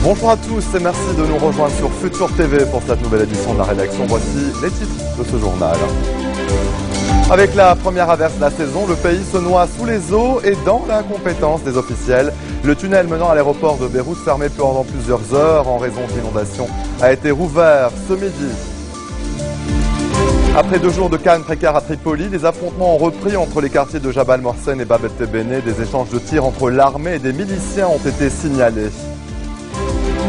Bonjour à tous et merci de nous rejoindre sur Futur TV pour cette nouvelle édition de la rédaction. Voici les titres de ce journal. Avec la première averse de la saison, le pays se noie sous les eaux et dans l'incompétence des officiels. Le tunnel menant à l'aéroport de Beyrouth, fermé pendant plusieurs heures en raison d'inondations, a été rouvert ce midi. Après 2 jours de calme précaire à Tripoli, les affrontements ont repris entre les quartiers de Jabal Morsen et Bab el-Tebene. Des échanges de tirs entre l'armée et des miliciens ont été signalés.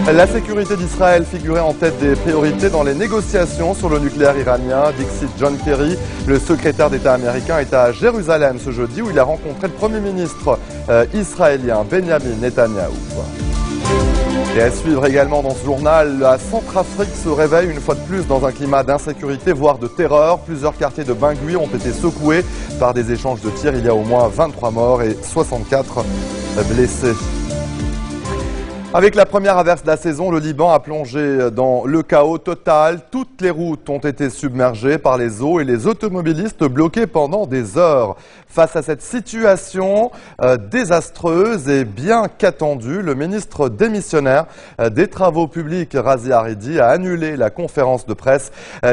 La sécurité d'Israël figurait en tête des priorités dans les négociations sur le nucléaire iranien. Dixit John Kerry, le secrétaire d'État américain, est à Jérusalem ce jeudi où il a rencontré le Premier ministre israélien Benjamin Netanyahou. Et à suivre également dans ce journal, la Centrafrique se réveille une fois de plus dans un climat d'insécurité, voire de terreur. Plusieurs quartiers de Bangui ont été secoués par des échanges de tirs. Il y a au moins 23 morts et 64 blessés. Avec la première averse de la saison, le Liban a plongé dans le chaos total. Toutes les routes ont été submergées par les eaux et les automobilistes bloqués pendant des heures. Face à cette situation désastreuse et bien qu'attendue, le ministre démissionnaire des Travaux publics, Razi Haridi, a annulé la conférence de presse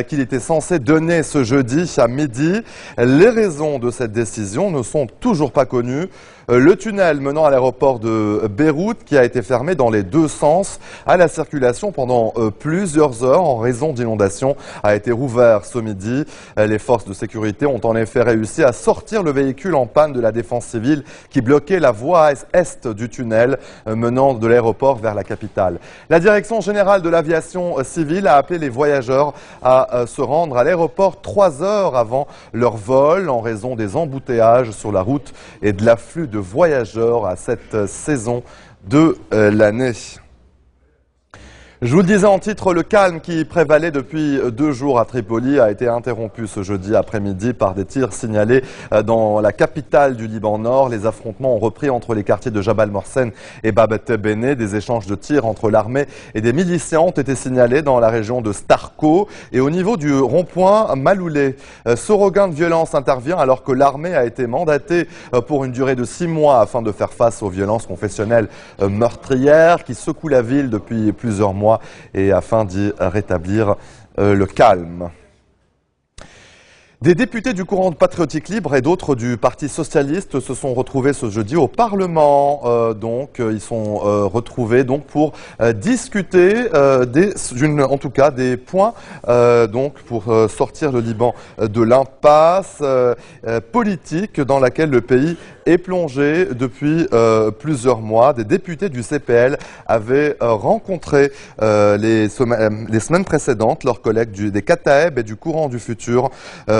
qu'il était censé donner ce jeudi à midi. Les raisons de cette décision ne sont toujours pas connues. Le tunnel menant à l'aéroport de Beyrouth, qui a été fermé dans les 2 sens à la circulation pendant plusieurs heures en raison d'inondations, a été rouvert ce midi. Les forces de sécurité ont en effet réussi à sortir le véhicule en panne de la défense civile qui bloquait la voie est du tunnel menant de l'aéroport vers la capitale. La direction générale de l'aviation civile a appelé les voyageurs à se rendre à l'aéroport 3 heures avant leur vol en raison des embouteillages sur la route et de l'afflux de voyageurs à cette saison de l'année. Je vous le disais en titre, le calme qui prévalait depuis 2 jours à Tripoli a été interrompu ce jeudi après-midi par des tirs signalés dans la capitale du Liban Nord. Les affrontements ont repris entre les quartiers de Jabal Morsen et Bab el-Tebene. Des échanges de tirs entre l'armée et des miliciens ont été signalés dans la région de Starko et au niveau du rond-point Maloulé. Ce regain de violence intervient alors que l'armée a été mandatée pour une durée de 6 mois afin de faire face aux violences confessionnelles meurtrières qui secouent la ville depuis plusieurs mois et afin d'y rétablir le calme. Des députés du courant de Patriotique Libre et d'autres du Parti Socialiste se sont retrouvés ce jeudi au Parlement. Ils sont retrouvés pour discuter des points pour sortir le Liban de l'impasse politique dans laquelle le pays est plongé depuis plusieurs mois. Des députés du CPL avaient rencontré les semaines précédentes leurs collègues des Kataeb et du courant du futur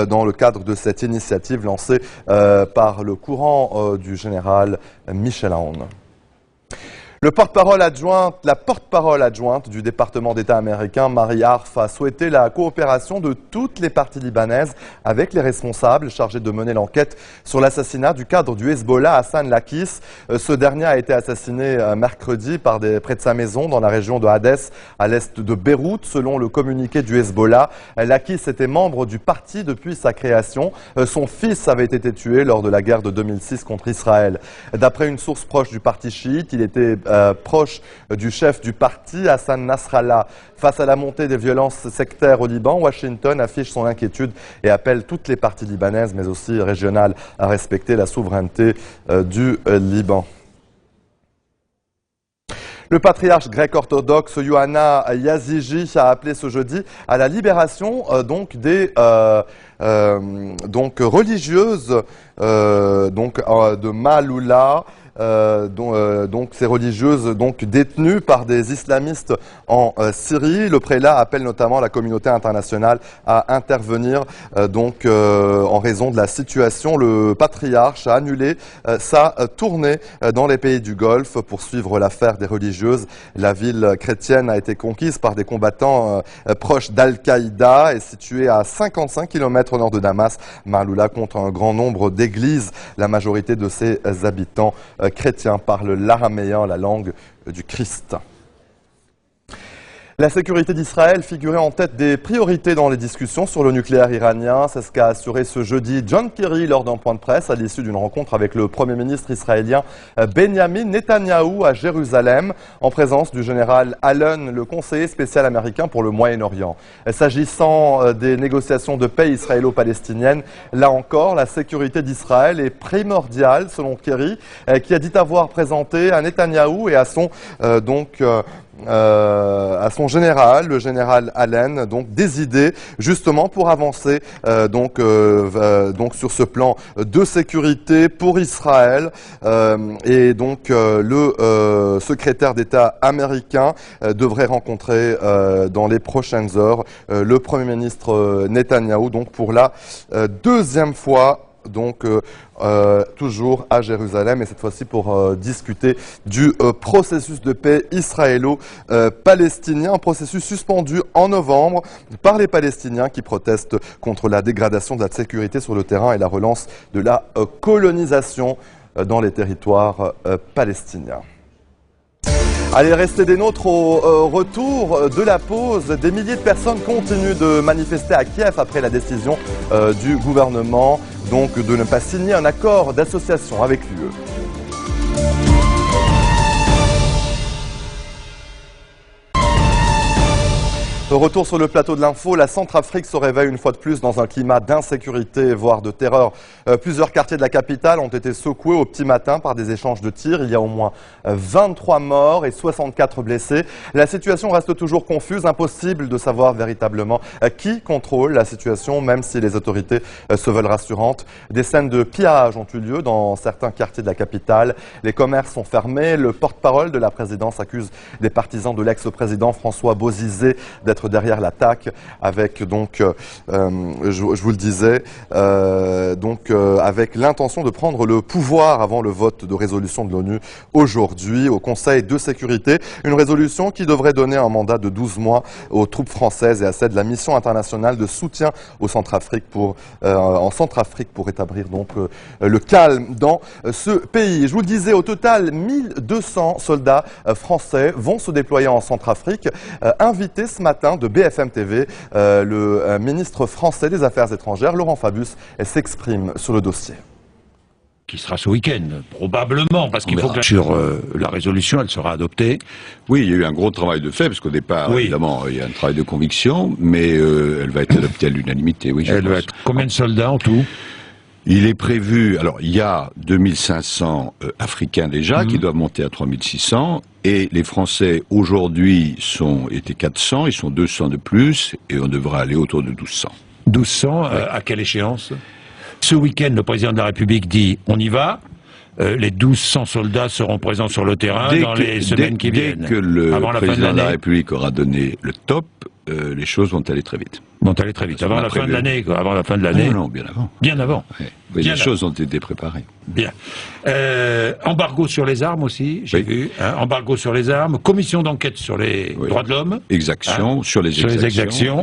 dans le cadre de cette initiative lancée par le courant du général Michel Aoun. La porte-parole adjointe du département d'État américain, Mary Harf, a souhaité la coopération de toutes les parties libanaises avec les responsables chargés de mener l'enquête sur l'assassinat du cadre du Hezbollah, Hassan Lakis. Ce dernier a été assassiné mercredi près de sa maison dans la région de Hadès, à l'est de Beyrouth, selon le communiqué du Hezbollah. Lakis était membre du parti depuis sa création. Son fils avait été tué lors de la guerre de 2006 contre Israël. D'après une source proche du parti chiite, il était proche du chef du parti, Hassan Nasrallah. Face à la montée des violences sectaires au Liban, Washington affiche son inquiétude et appelle toutes les parties libanaises, mais aussi régionales, à respecter la souveraineté du Liban. Le patriarche grec-orthodoxe Ioanna Yazigi a appelé ce jeudi à la libération des religieuses de Maaloula. Ces religieuses détenues par des islamistes en Syrie. Le prélat appelle notamment la communauté internationale à intervenir en raison de la situation. Le patriarche a annulé sa tournée dans les pays du Golfe pour suivre l'affaire des religieuses. La ville chrétienne a été conquise par des combattants proches d'Al-Qaïda et située à 55 km au nord de Damas. Maaloula compte un grand nombre d'églises. La majorité de ses habitants chrétiens parlent l'araméen, la langue du Christ. La sécurité d'Israël figurait en tête des priorités dans les discussions sur le nucléaire iranien. C'est ce qu'a assuré ce jeudi John Kerry lors d'un point de presse à l'issue d'une rencontre avec le Premier ministre israélien Benjamin Netanyahou à Jérusalem, en présence du général Allen, le conseiller spécial américain pour le Moyen-Orient. S'agissant des négociations de paix israélo-palestiniennes, là encore, la sécurité d'Israël est primordiale, selon Kerry, qui a dit avoir présenté à Netanyahou et à son général, le général Allen, donc des idées justement pour avancer donc sur ce plan de sécurité pour Israël et donc le secrétaire d'État américain devrait rencontrer dans les prochaines heures le Premier ministre Netanyahou, donc pour la deuxième fois. Donc toujours à Jérusalem, et cette fois-ci pour discuter du processus de paix israélo-palestinien, un processus suspendu en novembre par les Palestiniens qui protestent contre la dégradation de la sécurité sur le terrain et la relance de la colonisation dans les territoires palestiniens. Allez, restez des nôtres au retour de la pause. Des milliers de personnes continuent de manifester à Kiev après la décision du gouvernement donc de ne pas signer un accord d'association avec l'UE. Retour sur le plateau de l'info, la Centrafrique se réveille une fois de plus dans un climat d'insécurité, voire de terreur. Plusieurs quartiers de la capitale ont été secoués au petit matin par des échanges de tirs. Il y a au moins 23 morts et 64 blessés. La situation reste toujours confuse, impossible de savoir véritablement qui contrôle la situation, même si les autorités se veulent rassurantes. Des scènes de pillage ont eu lieu dans certains quartiers de la capitale. Les commerces sont fermés. Le porte-parole de la présidence accuse des partisans de l'ex-président François Bozizé d'être derrière l'attaque, avec donc, je vous le disais, avec l'intention de prendre le pouvoir avant le vote de résolution de l'ONU aujourd'hui au Conseil de sécurité. Une résolution qui devrait donner un mandat de 12 mois aux troupes françaises et à celle de la mission internationale de soutien en Centrafrique pour établir donc le calme dans ce pays. Je vous le disais, au total, 1200 soldats français vont se déployer en Centrafrique. Invités ce matin de BFM TV, le ministre français des Affaires étrangères, Laurent Fabius, s'exprime sur le dossier. Qui sera ce week-end, probablement, parce qu'il faut que sur la résolution, elle sera adoptée. Oui, il y a eu un gros travail de fait, parce qu'au départ, oui, évidemment, il y a un travail de conviction, mais elle va être adoptée à l'unanimité, oui. Elle va être combien de soldats en tout ? Il est prévu, alors il y a 2500 Africains déjà, qui doivent monter à 3600, et les Français aujourd'hui étaient 400, ils sont 200 de plus, et on devra aller autour de 1200. 1200, à quelle échéance ? Ce week-end, le président de la République dit on y va. Les 1200 soldats seront présents sur le terrain dans les semaines qui viennent. Dès que le président de la République aura donné le top, les choses vont aller très vite. Vont aller très vite. Avant la fin de l'année, quoi. Avant la fin de l'année. Non, bien avant. Bien avant. Ouais. Les choses ont été préparées. Bien. Embargo sur les armes aussi, j'ai vu. Hein, embargo sur les armes. Commission d'enquête sur les droits de l'homme. Exactions, sur les exactions.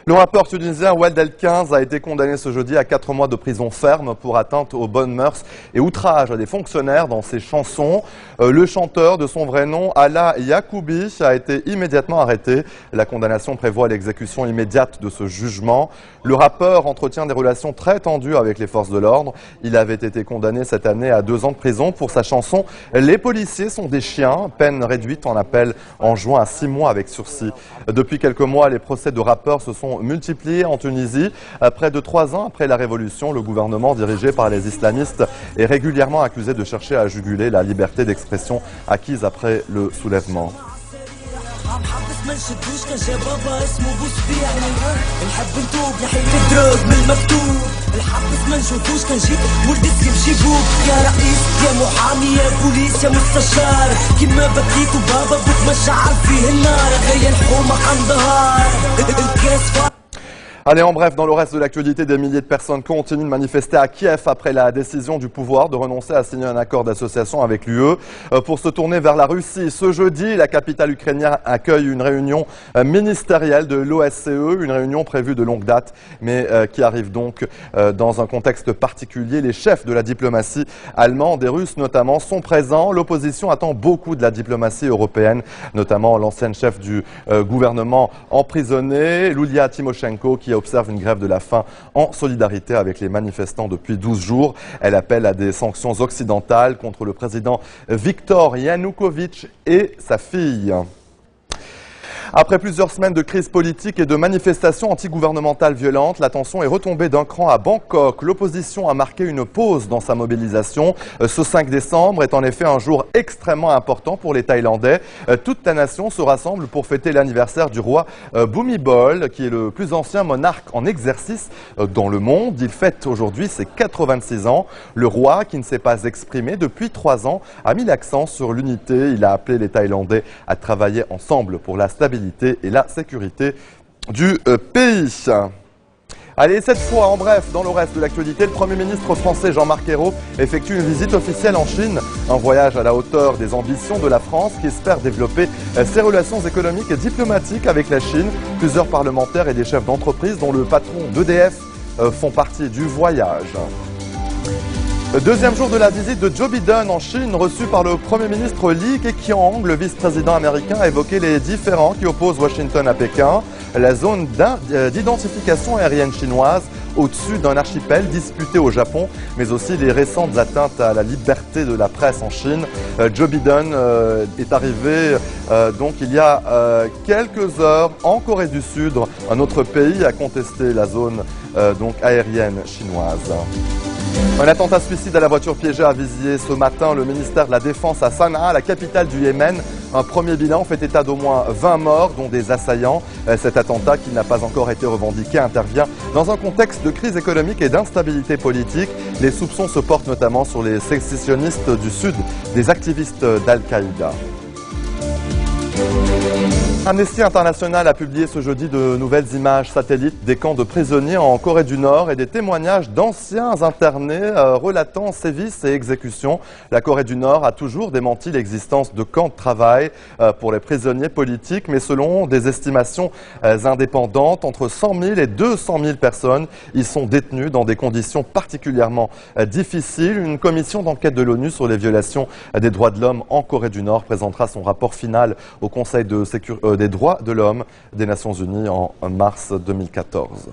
Le rappeur tunisien Oued El-15 a été condamné ce jeudi à 4 mois de prison ferme pour atteinte aux bonnes mœurs et outrage à des fonctionnaires dans ses chansons. Le chanteur, de son vrai nom, Ala Yacoubi, a été immédiatement arrêté. La condamnation prévoit l'exécution immédiate de ce jugement. Le rappeur entretient des relations très tendues avec les forces de l'ordre. Il avait été condamné cette année à 2 ans de prison pour sa chanson « Les policiers sont des chiens », peine réduite en appel en juin à 6 mois avec sursis. Depuis quelques mois, les procès de rappeurs se sont multipliés en Tunisie. Près de 3 ans après la révolution, le gouvernement dirigé par les islamistes est régulièrement accusé de chercher à juguler la liberté d'expression acquise après le soulèvement. ما نشدوش كان جاب بابا اسمه بوسبيع نحب نتوب لحيل الدروب من المكتوب الحبس ما نشوفوش كنجيب ولد السيم جيبوك يا رئيس يا محامي يا بوليس يا مستشار كيما بكيت وبابا بوك ما شعل فيه النار غير الحومة قندهار الكاس Allez, en bref, dans le reste de l'actualité, des milliers de personnes continuent de manifester à Kiev après la décision du pouvoir de renoncer à signer un accord d'association avec l'UE pour se tourner vers la Russie. Ce jeudi, la capitale ukrainienne accueille une réunion ministérielle de l'OSCE, une réunion prévue de longue date, mais qui arrive donc dans un contexte particulier. Les chefs de la diplomatie allemande et russe notamment sont présents. L'opposition attend beaucoup de la diplomatie européenne, notamment l'ancienne chef du gouvernement emprisonnée, Yulia Tymoshenko, qui observe une grève de la faim en solidarité avec les manifestants depuis 12 jours. Elle appelle à des sanctions occidentales contre le président Viktor Yanukovych et sa fille. Après plusieurs semaines de crise politique et de manifestations antigouvernementales violentes, la tension est retombée d'un cran à Bangkok. L'opposition a marqué une pause dans sa mobilisation. Ce 5 décembre est en effet un jour extrêmement important pour les Thaïlandais. Toute la nation se rassemble pour fêter l'anniversaire du roi Bhumibol, qui est le plus ancien monarque en exercice dans le monde. Il fête aujourd'hui ses 86 ans. Le roi, qui ne s'est pas exprimé depuis 3 ans, a mis l'accent sur l'unité. Il a appelé les Thaïlandais à travailler ensemble pour la stabilité et la sécurité du pays. Allez, cette fois, en bref, dans le reste de l'actualité, le Premier ministre français Jean-Marc Ayrault effectue une visite officielle en Chine. Un voyage à la hauteur des ambitions de la France qui espère développer ses relations économiques et diplomatiques avec la Chine. Plusieurs parlementaires et des chefs d'entreprise, dont le patron d'EDF, font partie du voyage. Deuxième jour de la visite de Joe Biden en Chine, reçu par le Premier ministre Li Keqiang. Le vice-président américain a évoqué les différends qui opposent Washington à Pékin, la zone d'identification aérienne chinoise au-dessus d'un archipel disputé au Japon, mais aussi les récentes atteintes à la liberté de la presse en Chine. Joe Biden est arrivé donc il y a quelques heures en Corée du Sud. Un autre pays a contesté la zone donc aérienne chinoise. Un attentat suicide à la voiture piégée a visé ce matin le ministère de la Défense à Sanaa, la capitale du Yémen. Un premier bilan fait état d'au moins 20 morts, dont des assaillants. Cet attentat, qui n'a pas encore été revendiqué, intervient dans un contexte de crise économique et d'instabilité politique. Les soupçons se portent notamment sur les sécessionnistes du Sud, des activistes d'Al-Qaïda. Amnesty International a publié ce jeudi de nouvelles images satellites des camps de prisonniers en Corée du Nord et des témoignages d'anciens internés relatant sévices et exécutions. La Corée du Nord a toujours démenti l'existence de camps de travail pour les prisonniers politiques, mais selon des estimations indépendantes, entre 100 000 et 200 000 personnes y sont détenues dans des conditions particulièrement difficiles. Une commission d'enquête de l'ONU sur les violations des droits de l'homme en Corée du Nord présentera son rapport final au Conseil des droits de l'homme des Nations Unies en mars 2014.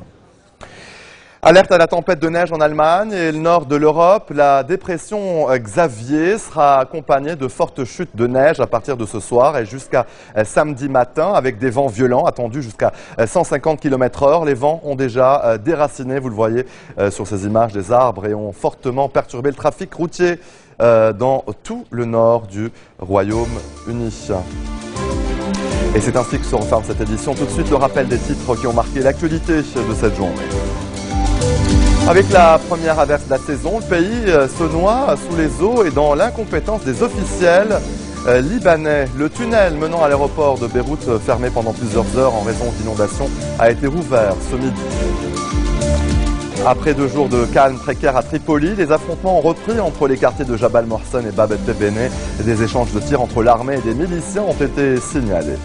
Alerte à la tempête de neige en Allemagne et le nord de l'Europe. La dépression Xavier sera accompagnée de fortes chutes de neige à partir de ce soir et jusqu'à samedi matin, avec des vents violents attendus jusqu'à 150 km/h. Les vents ont déjà déraciné, vous le voyez sur ces images, des arbres et ont fortement perturbé le trafic routier dans tout le nord du Royaume-Uni. Et c'est ainsi que se referme cette édition. Tout de suite, le rappel des titres qui ont marqué l'actualité de cette journée. Avec la première averse de la saison, le pays se noie sous les eaux et dans l'incompétence des officiels libanais. Le tunnel menant à l'aéroport de Beyrouth, fermé pendant plusieurs heures en raison d'inondations, a été rouvert ce midi. Après 2 jours de calme précaire à Tripoli, les affrontements ont repris entre les quartiers de Jabal Morsen et Bab el-Tebene. Des échanges de tirs entre l'armée et des miliciens ont été signalés.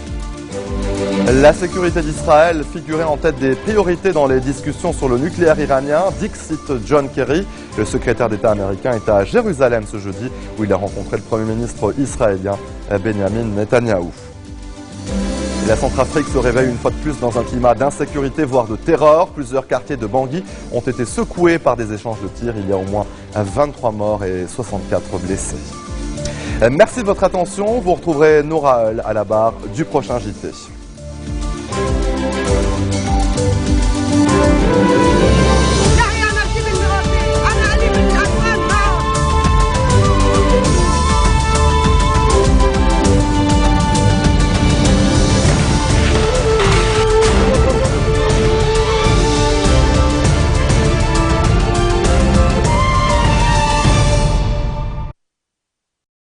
La sécurité d'Israël figurait en tête des priorités dans les discussions sur le nucléaire iranien. Dixit John Kerry, le secrétaire d'État américain, est à Jérusalem ce jeudi où il a rencontré le Premier ministre israélien Benjamin Netanyahou. Et la Centrafrique se réveille une fois de plus dans un climat d'insécurité, voire de terreur. Plusieurs quartiers de Bangui ont été secoués par des échanges de tirs. Il y a au moins 23 morts et 64 blessés. Merci de votre attention. Vous retrouverez Nora à la barre du prochain JT.